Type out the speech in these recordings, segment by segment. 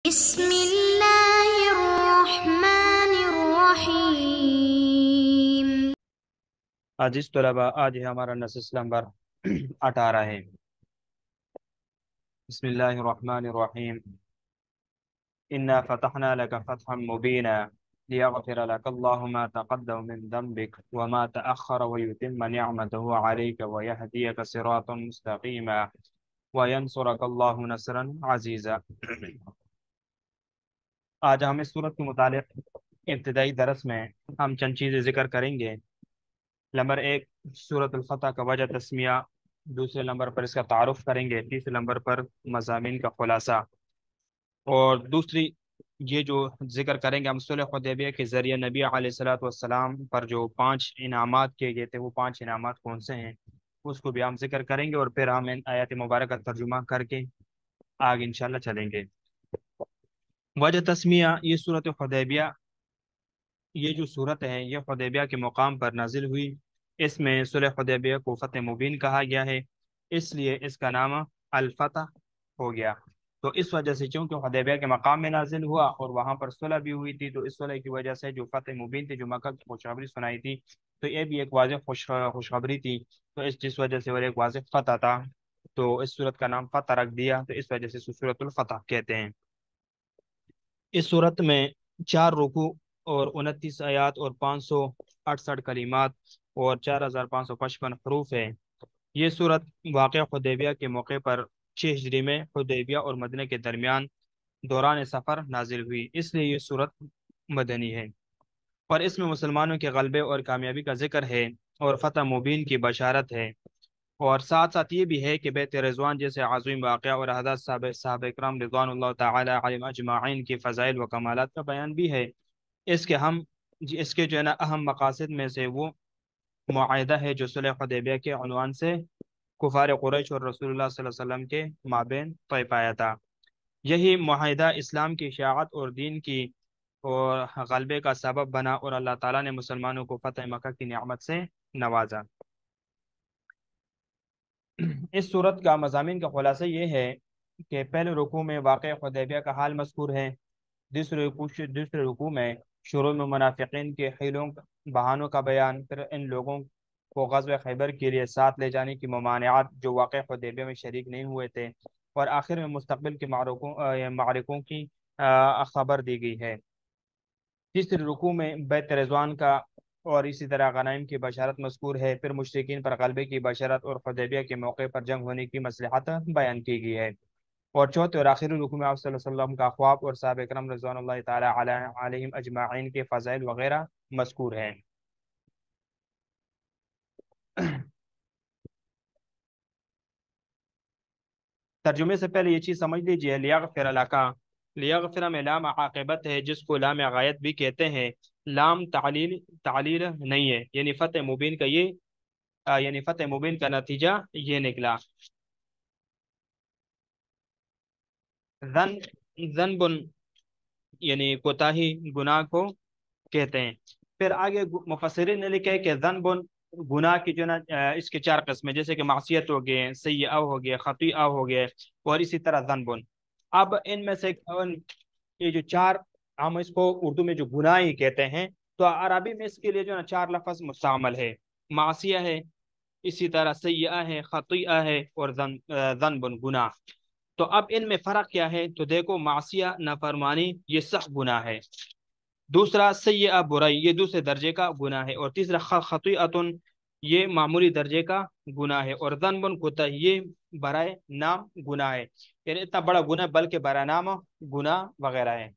بسم اللہ الرحمن الرحیم۔ عزیز طلباء، آج ہے ہمارا نصیحت نمبر 18 ہے۔ بسم اللہ الرحمن الرحیم۔ انا فتحنا لك فتحا مبینا لیغفر لك الله ما تقدم من ذنبك وما تأخر ويتم نعمته عليك ويهديك صراطا مستقيما وينصرك الله نصرا عزيزا۔ آج ہم اس صورت کے متعلق ابتدائی درس میں ہم چند چیزیں ذکر کریں گے۔ نمبر 1، سورۃ الفتح کا وجہ تسمیہ۔ دوسرے نمبر پر اس کا تعارف کریں گے۔ تیسرے نمبر پر مضامین کا خلاصہ۔ اور دوسری یہ جو ذکر کریں گے ہم صلح حدیبیہ کے ذریعے نبی علیہ الصلوۃ والسلام پر جو 5 انعامات کیے گئے تھے، وہ 5 انعامات کون سے ہیں، اس کو بھی ہم ذکر کریں گے، اور پھر ہم ان آیات مبارکہ کا ترجمہ کر کے آگے انشاءاللہ چلیں گے۔ وجہ تسمیہ، یہ سورۃ حدیبیہ، یہ جو صورت ہے یہ حدیبیہ کے مقام پر نازل ہوئی۔ اس میں صلح حدیبیہ کو فتح مبین کہا گیا ہے، اس لیے اس کا نام الفتح ہو گیا۔ تو اس وجہ سے چونکہ حدیبیہ کے مقام میں نازل ہوا اور وہاں پر صلح بھی ہوئی تھی، تو اس صلح کی وجہ سے جو فتح مبین تھی، جو مکہ کی خوشخبری سنائی تھی، تو یہ بھی ایک واضح خوشخبری تھی، تو جس وجہ سے وہ ایک واضح فتح تھا، تو اس صورت کا نام فتح رکھ دیا، تو اس وجہ سے سورۃ الفتح کہتے ہیں۔ اس صورت میں 4 رکوع اور 29 آیات اور 568 کلمات اور 4555 حروف ہے۔ یہ صورت واقع حدیبیہ کے موقع پر 6 ہجری میں حدیبیہ اور مدینہ کے درمیان دوران سفر نازل ہوئی، اس لیے یہ صورت مدنی ہے، اور اس میں مسلمانوں کے غلبے اور کامیابی کا ذکر ہے اور فتح مبین کی بشارت ہے، اور ساتھ ساتھ یہ بھی ہے کہ بیت رضوان جیسے عظیم واقعہ اور حضرت صحابہ اکرام رضوان اللہ تعالی علیہم اجمعین کی فضائل و کمالات کا بیان بھی ہے۔ اس کے جو ہے نا اہم مقاصد میں سے وہ معاہدہ ہے جو صلح حدیبیہ کے عنوان سے کفار قریش اور رسول اللہ صلی اللہ علیہ وسلم کے مابین طے پایا تھا۔ یہی معاہدہ اسلام کی اشاعت اور دین کی اور غلبے کا سبب بنا، اور اللہ تعالیٰ نے مسلمانوں کو فتح مکہ کی نعمت سے نوازا۔ اس صورت کا مضامین کا خلاصہ یہ ہے کہ پہلے رکوع میں واقع حدیبیہ کا حال مذکور ہے۔ دوسرے رکوع میں شروع میں منافقین کے حیلوں بہانوں کا بیان، پھر ان لوگوں کو غزوہ خیبر کے لیے ساتھ لے جانے کی ممانعات جو واقع حدیبیہ میں شریک نہیں ہوئے تھے، اور آخر میں مستقبل کے معرکوں کی خبر دی گئی ہے۔ تیسرے رکوع میں بیت رضوان کا اور اسی طرح غنائم کی بشارت مذکور ہے، پھر مشرکین پر غلبے کی بشارت اور حدیبیہ کے موقع پر جنگ ہونے کی مصلحت بیان کی گئی ہے، اور چوتھے اور آخری رکوع میں آپ صلی اللہ علیہ وسلم کا خواب اور صحابہ کرام رضوان اللہ تعالی علیہم اجمعین کے فضائل وغیرہ مذکور ہیں۔ ترجمے سے پہلے یہ چیز سمجھ لیجئے، لیغفر لکا، لیغفر میں لام عاقبت ہے جس کو لام غایت بھی کہتے ہیں۔ لام تعلیل نہیں ہے، یعنی فتح مبین کا نتیجہ یہ نکلا۔ ذنب یعنی کوتاہی، گناہ کو کہتے ہیں۔ پھر آگے مفسرین نے لکھا ہے کہ ذنب گناہ کی جو نا اس کے 4 قسمیں، جیسے کہ معصیت ہو گئے، سیئہ ہو گئے، خطیئہ ہو گئے، اور اسی طرح ذنب۔ اب ان میں سے یہ جو 4، ہم اس کو اردو میں جو گناہ ہی کہتے ہیں، تو عربی میں اس کے لیے جو نا 4 لفظ مستعمل ہے۔ معصیہ ہے، اسی طرح سیئہ ہے، خطیئہ ہے، اور ذنب گناہ۔ تو اب ان میں فرق کیا ہے؟ تو دیکھو، معصیہ نافرمانی یہ سخت گناہ ہے، دوسرا سیئہ برائی یہ دوسرے درجے کا گناہ ہے، اور تیسرا خطیئۃ یہ معمولی درجے کا گناہ ہے، اور ذنب کوتاہی یہ برائے نام گناہ ہے، یعنی اتنا بڑا گناہ بلکہ برائے نام گناہ وغیرہ ہے۔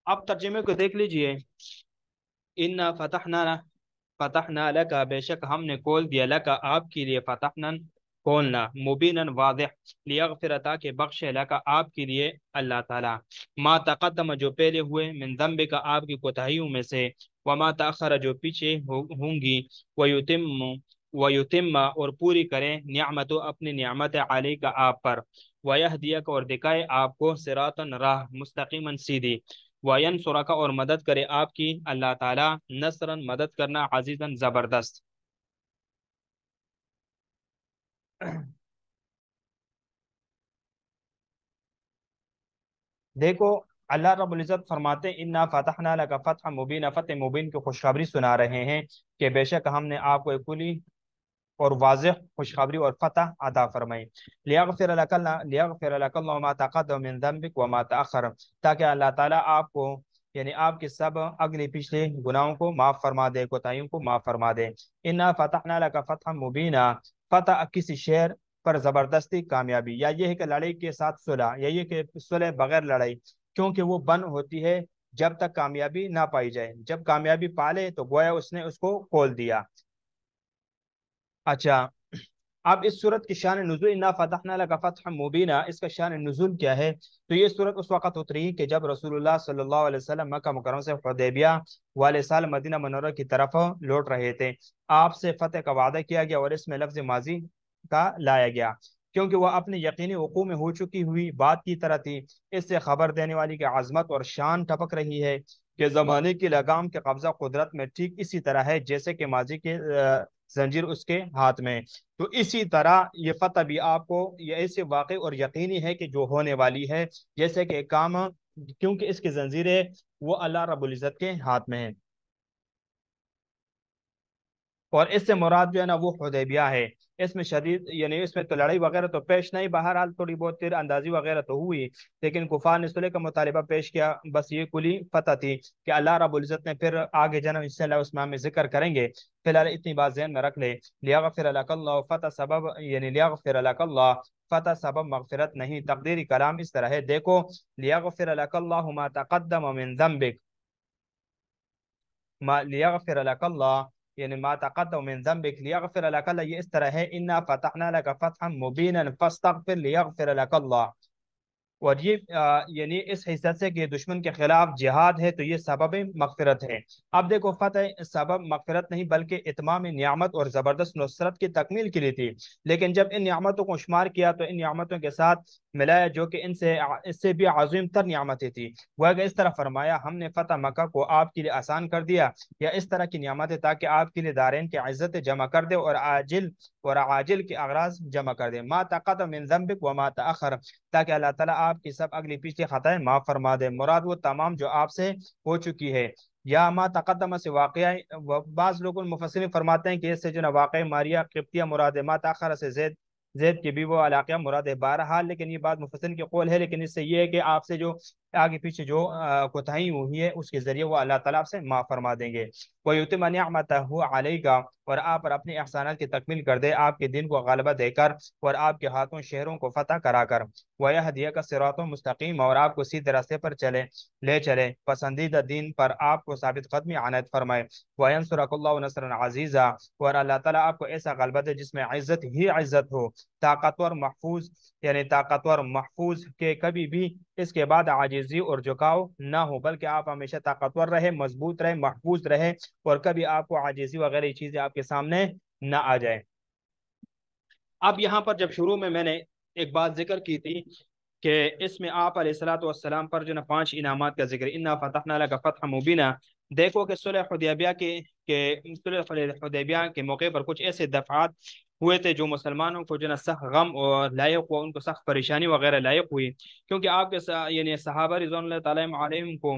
اب ترجمے کو دیکھ لیجئے۔ انا فتحنا لکا، بے شک ہم نے کھول دیا، لکا آپ کے لیے، فتحنا کھولنا، مبینا واضح، لیغفر تاکہ بخشے، لکا آپ کے لیے اللہ تعالی، ما تقدم جو پہلے ہوئے، من ذنب کا آپ کی کوتاہیوں میں سے، وما تاخر جو پیچھے ہوں گی، ویتم اور پوری کریں، نعمت اپنی نعمت علی کا آپ پر، ویہدیک اور دکھائے آپ کو، صراطا راہ، مستقیما سیدھی، وینصرک اور مدد کرے آپ کی اللہ تعالی، نصرا مدد کرنا، عزیزا زبردست۔ دیکھو اللہ رب العزت فرماتے ہیں انا فتحنا لک فتح مبین، فتح مبین کی خوشخبری سنا رہے ہیں کہ بے شک ہم نے آپ کو ایک کلی اور واضح خوشخبری اور فتح عطا فرمائی۔ لیغفر لک اللہ ما تقدم من ذنبک وما تأخر، تاکہ اللہ تعالیٰ آپ کو یعنی آپ کے سب اگلے پچھلے گناہوں کو معاف فرما دے، کوتاہیوں کو معاف فرما دے۔ انا فتحنا لک فتح مبینہ، فتح کسی شہر پر زبردستی کامیابی، یا یہ ہے کہ لڑائی کے ساتھ صلح، یا یہ کہ صلح بغیر لڑائی، کیونکہ وہ بن ہوتی ہے جب تک کامیابی نہ پائی جائے، جب کامیابی پالے تو گویا اس نے اس کو کھول دیا۔ اچھا، اب اس صورت کی شان نزول انا فتحنا لک فتح مبینہ، اس کا شان نزول کیا ہے؟ تو یہ صورت اس وقت اتری کہ جب رسول اللہ صلی اللہ علیہ وسلم مکہ مکرمہ سے حدیبیہ والے سال مدینہ منورہ کی طرف لوٹ رہے تھے۔ آپ سے فتح کا وعدہ کیا گیا اور اس میں لفظ ماضی کا لایا گیا، کیونکہ وہ اپنے یقینی وقوع میں ہو چکی ہوئی بات کی طرح تھی۔ اس سے خبر دینے والی کی عظمت اور شان ٹپک رہی ہے کہ زمانے کی لگام کے قبضہ قدرت میں ٹھیک اسی طرح ہے جیسے کہ ماضی کے زنجیر اس کے ہاتھ میں۔ تو اسی طرح یہ فتح بھی آپ کو یہ ایسے واقع اور یقینی ہے کہ جو ہونے والی ہے، جیسے کہ ایک کام، کیونکہ اس کی زنجیریں وہ اللہ رب العزت کے ہاتھ میں ہے۔ اور اس سے مراد جو ہے نا وہ حدیبیہ ہے۔ اس میں شدید یعنی اس میں تو لڑائی وغیرہ تو پیش نہیں، بہرحال تھوڑی بہت تیر اندازی وغیرہ تو ہوئی، لیکن کفار نے صلح کا مطالبہ پیش کیا، بس یہ کلی فتح تھی کہ اللہ رب العزت نے پھر آگے جنم ان شاء اللہ اس میں ذکر کریں گے، فی الحال اتنی بات ذہن میں رکھ لے۔ لیغفر لک اللہ فتح سبب یعنی لیغفر لک اللہ فتح سبب مغفرت نہیں، تقدیری کلام اس طرح ہے، دیکھو لیغفر لک اللہ ما تقدم من ذنبک، ما لیغفر لک اللہ یعنی ما تقدم من ذنبک لیغفر لک اللہ، یہ اس طرح ہے انا فتحنا لک فتحا مبینا فاستغفر لیغفر لک اللہ۔ اور یہ یعنی اس حیثیت سے کہ دشمن کے خلاف جہاد ہے تو یہ سبب مغفرت ہے۔ اب دیکھو فتح سبب مغفرت نہیں بلکہ اتمام نعمت اور زبردست نصرت کی تکمیل کے لیے تھی، لیکن جب ان نعمتوں کو شمار کیا تو ان نعمتوں کے ساتھ ملایا جو کہ اس سے بھی عظیم تر نعمتیں تھی، وہ اگر اس طرح فرمایا ہم نے فتح مکہ کو آپ کے لیے آسان کر دیا، یا اس طرح کی نعمتیں تاکہ آپ کے لیے دارین کی عزت جمع کر دے اور عاجل کے اغراض جمع کر دے، ما تقدم من ذنبک وما تأخر، تاکہ اللہ تعالیٰ آپ کی سب اگلی پچھلی خطائیں معاف فرما دے، مراد وہ تمام جو آپ سے ہو چکی ہے، یا ما تقدم سے واقعہ، بعض لوگ مفسرین فرماتے ہیں کہ اس سے جو واقع ماریہ قبطیہ مراد ہے، ما تاخر سے زید کی بھی وہ علاقہ مراد ہے، بہرحال لیکن یہ بات مفسرین کے قول ہے، لیکن اس سے یہ ہے کہ آپ سے جو آگے پیچھے جو کوتاہی ہوئی ہے اس کے ذریعے وہ اللہ تعالیٰ آپ سے معاف فرما دیں گے۔ وَيُتِمَّ نِعْمَتَهُ عَلَيْكَ، اور آپ پر اپنی احسانات کی تکمیل کر دے، آپ کے دین کو غلبہ دے کر اور آپ کے ہاتھوں شہروں کو فتح کرا کر، وَيَهْدِيَكَ صِرَاطًا مستقیم، اور آپ کو سیدھے راستے پر لے چلے، پسندیدہ دین پر آپ کو ثابت قدمی عنایت فرمائے، وَيَنْصُرَكَ اللَّهُ نَصْرًا عَزِيزًا، اور اللہ تعالیٰ آپ کو ایسا غلبہ دے جس میں عزت ہی عزت ہو، طاقتور محفوظ یعنی طاقتور محفوظ کہ کبھی بھی اس کے بعد عاجزی اور جھکاؤ نہ ہو، بلکہ آپ ہمیشہ طاقتور رہے، مضبوط رہے، محفوظ رہے، اور کبھی آپ کو عاجزی وغیرہ چیزیں آپ کے سامنے نہ آ جائے۔ اب یہاں پر جب شروع میں نے ایک بات ذکر کی تھی کہ اس میں آپ علیہ الصلوۃ والسلام پر جو نا 5 انعامات کا ذکر، انا فتحنا لک فتح مبینہ، دیکھو کہ صلح حدیبیہ کے موقع پر کچھ ایسے دفعات ہوئے تھے جو مسلمانوں کو جو نا سخت غم اور لائق ہوا، ان کو سخت پریشانی وغیرہ لائق ہوئی، کیونکہ آپ کے یعنی صحابہ رضوان اللہ تعالیٰ علیہم کو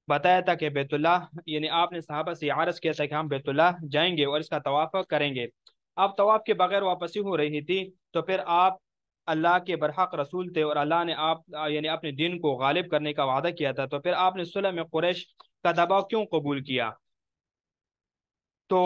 بتایا تھا کہ بیت اللہ یعنی آپ نے صحابہ سے عرض کیا تھا کہ ہم بیت اللہ جائیں گے اور اس کا طواف کریں گے، اب طواف کے بغیر واپسی ہو رہی تھی، تو پھر آپ اللہ کے برحق رسول تھے اور اللہ نے آپ یعنی اپنے دین کو غالب کرنے کا وعدہ کیا تھا، تو پھر آپ نے صلح میں قریش کا دباؤ کیوں قبول کیا؟ تو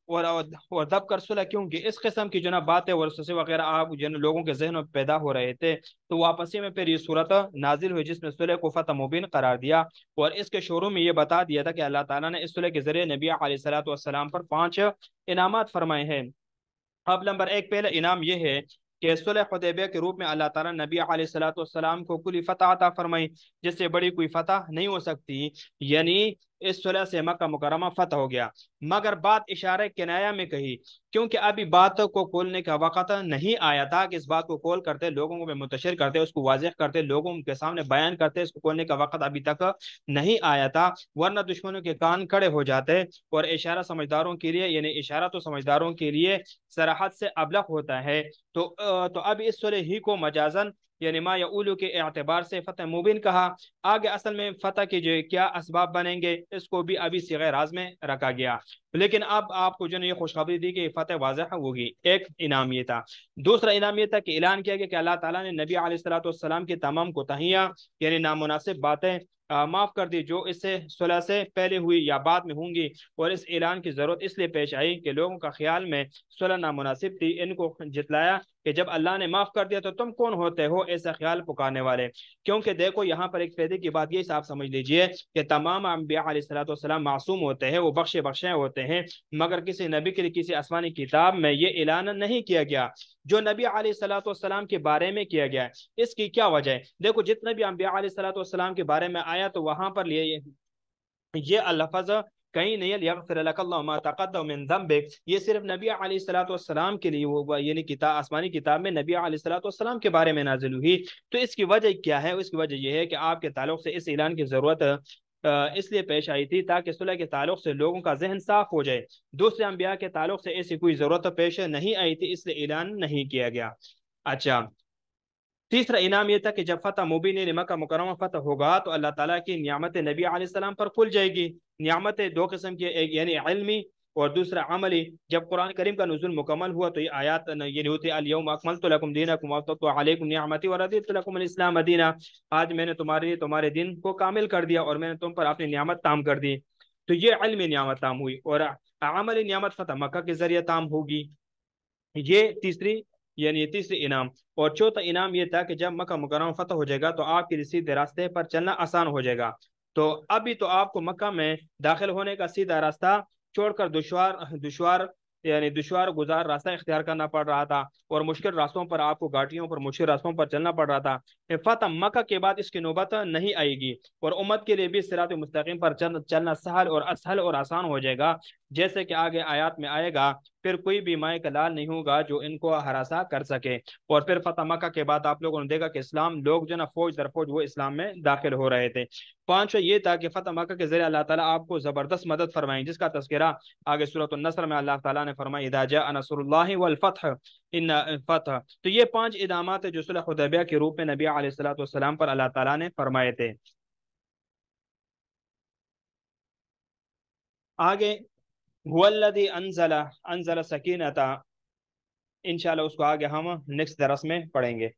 اور دب کر صلح کیوں کی؟ اس قسم کی جو نا باتیں ورثے وغیرہ آپ جن لوگوں کے ذہنوں میں پیدا ہو رہے تھے، تو واپسی میں پھر یہ صورت نازل ہوئی جس میں صلح کو فتح مبین قرار دیا، اور اس کے شروع میں یہ بتا دیا تھا کہ اللہ تعالیٰ نے اس صلح کے ذریعے نبی علیہ الصلوۃ والسلام پر 5 انعامات فرمائے ہیں۔ اب نمبر 1 پہلا انعام یہ ہے کہ صلح حدیبیہ کے روپ میں اللہ تعالیٰ نبی علیہ الصلوۃ والسلام کو کلی فتح عطا فرمائی، جس سے بڑی کوئی فتح نہیں ہو سکتی، یعنی اس صلح سے مکہ مکرمہ فتح ہو گیا، مگر بات اشارہ کنایہ میں کہی، کیونکہ ابھی بات کو کھولنے کا وقت نہیں آیا تھا کہ اس بات کو کھول کرتے لوگوں کو منتشر کرتے، اس کو واضح کرتے، لوگوں کے سامنے بیان کرتے، اس کو کھولنے کا وقت ابھی تک نہیں آیا تھا، ورنہ دشمنوں کے کان کھڑے ہو جاتے۔ اور اشارہ سمجھداروں کے لیے، یعنی اشارہ تو سمجھداروں کے لیے صراحت سے ابلغ ہوتا ہے۔ تو اب اس صلح ہی کو مجازن یعنی ما یعولو کے اعتبار سے فتح مبین کہا۔ آگے اصل میں فتح کے جو کیا اسباب بنیں گے اس کو بھی ابھی صیغہ راز میں رکھا گیا، لیکن اب آپ کو جو ہے یہ خوشخبری دی کہ فتح واضح ہوگی۔ ایک انعام یہ تھا، دوسرا انعام یہ تھا کہ اعلان کیا گیا کہ اللہ تعالیٰ نے نبی علیہ الصلوۃ والسلام کی تمام کوتاہیاں یعنی نامناسب باتیں معاف کر دی جو اس سے صلح سے پہلے ہوئی یا بعد میں ہوں گی، اور اس اعلان کی ضرورت اس لیے پیش آئی کہ لوگوں کا خیال میں صلح نامناسب تھی، ان کو جتلایا کہ جب اللہ نے معاف کر دیا تو تم کون ہوتے ہو ایسا خیال پکارنے والے۔ کیونکہ دیکھو یہاں پر ایک فائدے کی بات یہ صاحب سمجھ لیجئے کہ تمام انبیاء علیہ الصلوۃ والسلام معصوم ہوتے ہیں، وہ بخشے ہوتے ہیں، مگر کسی نبی کے لیے کسی آسمانی کتاب میں یہ اعلان نہیں کیا گیا جو نبی علیہ الصلوۃ والسلام کے بارے میں کیا گیا ہے۔ اس کی کیا وجہ ہے؟ دیکھو جتنے بھی انبیاء علیہ الصلوۃ والسلام کے بارے میں آیا تو وہاں پر یہ الفاظ کہیں نہیں، لیغفر لک اللہ ما تقدم من ذنبک، یہ صرف نبی علیہ الصلوۃ والسلام کے لیے وہ یعنی کتاب آسمانی کتاب میں نبی علیہ الصلوۃ والسلام کے بارے میں نازل ہوئی۔ تو اس کی وجہ کیا ہے؟ اس کی وجہ یہ ہے کہ آپ کے تعلق سے اس اعلان کی ضرورت اس لیے پیش آئی تھی تاکہ صلح کے تعلق سے لوگوں کا ذہن صاف ہو جائے، دوسرے انبیاء کے تعلق سے ایسی کوئی ضرورت پیش نہیں آئی تھی، اس لیے اعلان نہیں کیا گیا۔ اچھا، تیسرا انعام یہ تھا کہ جب فتح مبین یعنی مکہ مکرمہ فتح ہوگا تو اللہ تعالیٰ کی نعمت نبی علیہ السلام پر کھل جائے گی۔ نعمت دو قسم کی، ایک یعنی علمی اور دوسرا عملی۔ جب قرآن کریم کا نزول مکمل ہوا تو یہ آیات یعنی ہوتی الیوم اکملت لکم دینکم واتممت علیکم نعمتی ورضیت لکم الاسلام دینا، آج میں نے تمہارے لیے تمہارے دین کو کامل کر دیا اور میں نے تم پر اپنی نعمت تام کر دی۔ تو یہ علمی نعمت تام ہوئی، اور عملی نعمت فتح مکہ کے ذریعے تام ہوگی۔ یہ تیسری انعام۔ اور چوتھا انعام یہ تھا کہ جب مکہ مکرمہ فتح ہو جائے گا تو آپ کے سیدھے راستے پر چلنا آسان ہو جائے گا۔ تو ابھی تو آپ کو مکہ میں داخل ہونے کا سیدھا راستہ چھوڑ کر دشوار گزار راستہ اختیار کرنا پڑ رہا تھا، اور مشکل راستوں پر آپ کو گھاٹیوں پر مشکل راستوں پر چلنا پڑ رہا تھا۔ فتح مکہ کے بعد اس کی نوبت نہیں آئے گی، اور امت کے لیے بھی صراط مستقیم پر چلنا سہل اور آسان ہو جائے گا، جیسے کہ آگے آیات میں آئے گا۔ پھر کوئی بھی مائے کا لال نہیں ہوگا جو ان کو ہراساں کر سکے۔ اور پھر فتح مکہ کے بعد آپ لوگوں نے دیکھا کہ اسلام لوگ جو نا فوج در فوج وہ اسلام میں داخل ہو رہے تھے۔ پانچواں یہ تھا کہ فتح مکہ کے ذریعے اللہ تعالیٰ آپ کو زبردست مدد فرمائیں، جس کا تذکرہ آگے سورۃ النصر میں اللہ تعالیٰ نے فرمایا اذا جاء نصر اللہ والفتح ان فتح۔ تو یہ 5 انعامات جو صلح حدیبیہ کے روپ میں نبی علیہ الصلوۃ والسلام پر اللہ تعالیٰ نے فرمائے تھے۔ آگے هو الذی انزل سکینۃ، انشاءاللہ اس کو آگے ہم نیکسٹ درس میں پڑھیں گے۔